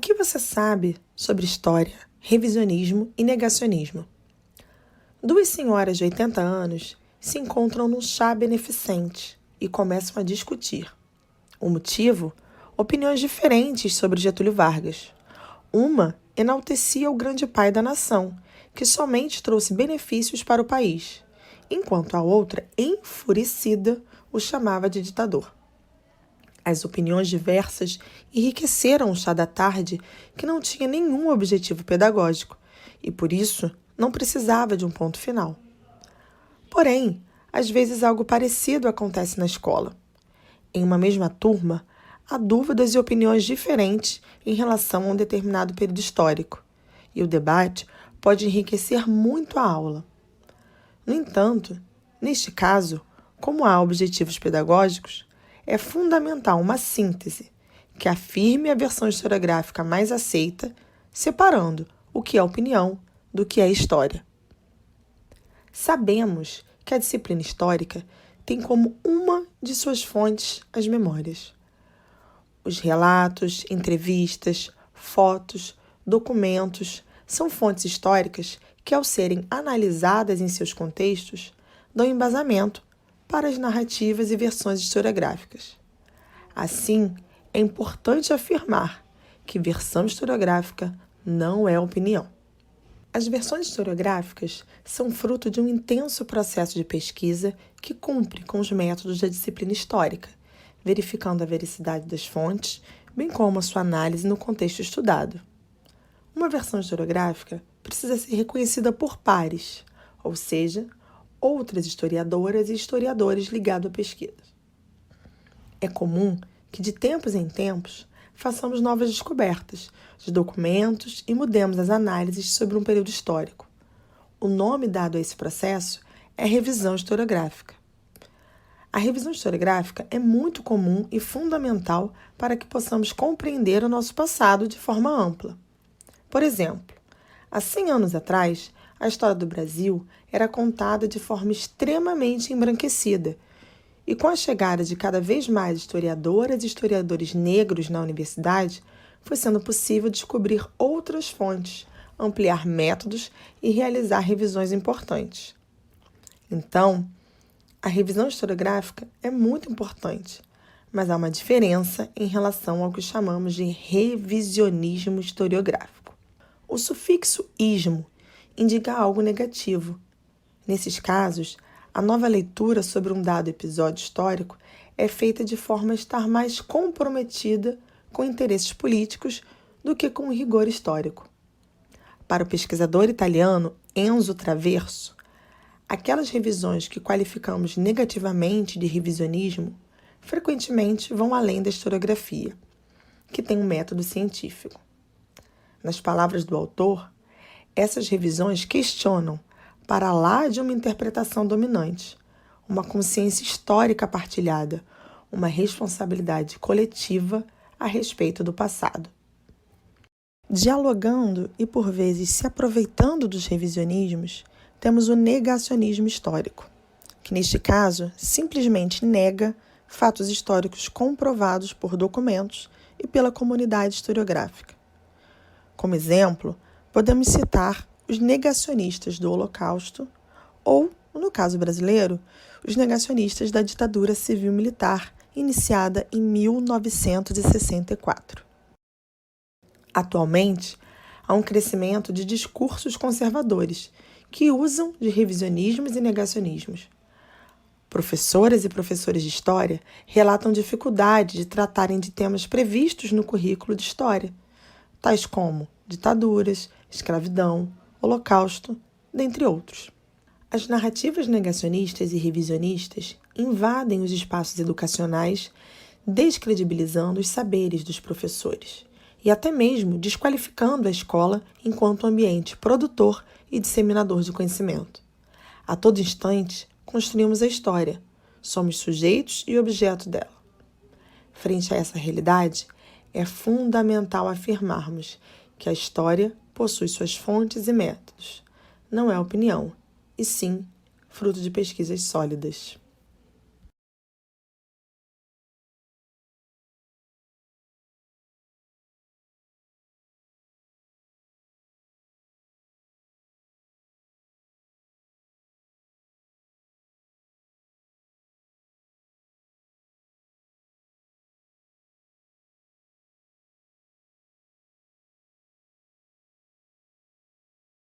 que você sabe sobre história, revisionismo e negacionismo? Duas senhoras de 80 anos se encontram num chá beneficente e começam a discutir. O motivo? Opiniões diferentes sobre Getúlio Vargas. Uma enaltecia o grande pai da nação, que somente trouxe benefícios para o país, enquanto a outra, enfurecida, o chamava de ditador. As opiniões diversas enriqueceram o chá da tarde, que não tinha nenhum objetivo pedagógico e, por isso, não precisava de um ponto final. Porém, às vezes algo parecido acontece na escola. Em uma mesma turma, há dúvidas e opiniões diferentes em relação a um determinado período histórico, e o debate pode enriquecer muito a aula. No entanto, neste caso, como há objetivos pedagógicos, é fundamental uma síntese que afirme a versão historiográfica mais aceita, separando o que é opinião do que é história. Sabemos que a disciplina histórica tem como uma de suas fontes as memórias. Os relatos, entrevistas, fotos, documentos são fontes históricas que, ao serem analisadas em seus contextos, dão embasamento para as narrativas e versões historiográficas. Assim, é importante afirmar que versão historiográfica não é opinião. As versões historiográficas são fruto de um intenso processo de pesquisa que cumpre com os métodos da disciplina histórica, verificando a veracidade das fontes, bem como a sua análise no contexto estudado. Uma versão historiográfica precisa ser reconhecida por pares, ou seja, outras historiadoras e historiadores ligados à pesquisa. É comum que, de tempos em tempos, façamos novas descobertas de documentos e mudemos as análises sobre um período histórico. O nome dado a esse processo é revisão historiográfica. A revisão historiográfica é muito comum e fundamental para que possamos compreender o nosso passado de forma ampla. Por exemplo, há 100 anos atrás, a história do Brasil era contada de forma extremamente embranquecida, e com a chegada de cada vez mais historiadoras e historiadores negros na universidade, foi sendo possível descobrir outras fontes, ampliar métodos e realizar revisões importantes. Então, a revisão historiográfica é muito importante, mas há uma diferença em relação ao que chamamos de revisionismo historiográfico. O sufixo ismo indica algo negativo. Nesses casos, a nova leitura sobre um dado episódio histórico é feita de forma a estar mais comprometida com interesses políticos do que com o rigor histórico. Para o pesquisador italiano Enzo Traverso, aquelas revisões que qualificamos negativamente de revisionismo frequentemente vão além da historiografia, que tem um método científico. Nas palavras do autor, essas revisões questionam, para lá de uma interpretação dominante, uma consciência histórica partilhada, uma responsabilidade coletiva a respeito do passado. Dialogando e, por vezes, se aproveitando dos revisionismos, temos o negacionismo histórico, que, neste caso, simplesmente nega fatos históricos comprovados por documentos e pela comunidade historiográfica. Como exemplo, podemos citar os negacionistas do Holocausto ou, no caso brasileiro, os negacionistas da ditadura civil-militar iniciada em 1964. Atualmente, há um crescimento de discursos conservadores que usam de revisionismos e negacionismos. Professoras e professores de história relatam dificuldade de tratarem de temas previstos no currículo de história, tais como ditaduras, escravidão, Holocausto, dentre outros. As narrativas negacionistas e revisionistas invadem os espaços educacionais, descredibilizando os saberes dos professores e até mesmo desqualificando a escola enquanto ambiente produtor e disseminador de conhecimento. A todo instante, construímos a história, somos sujeitos e objeto dela. Frente a essa realidade, é fundamental afirmarmos que a história possui suas fontes e métodos. Não é opinião, e sim fruto de pesquisas sólidas.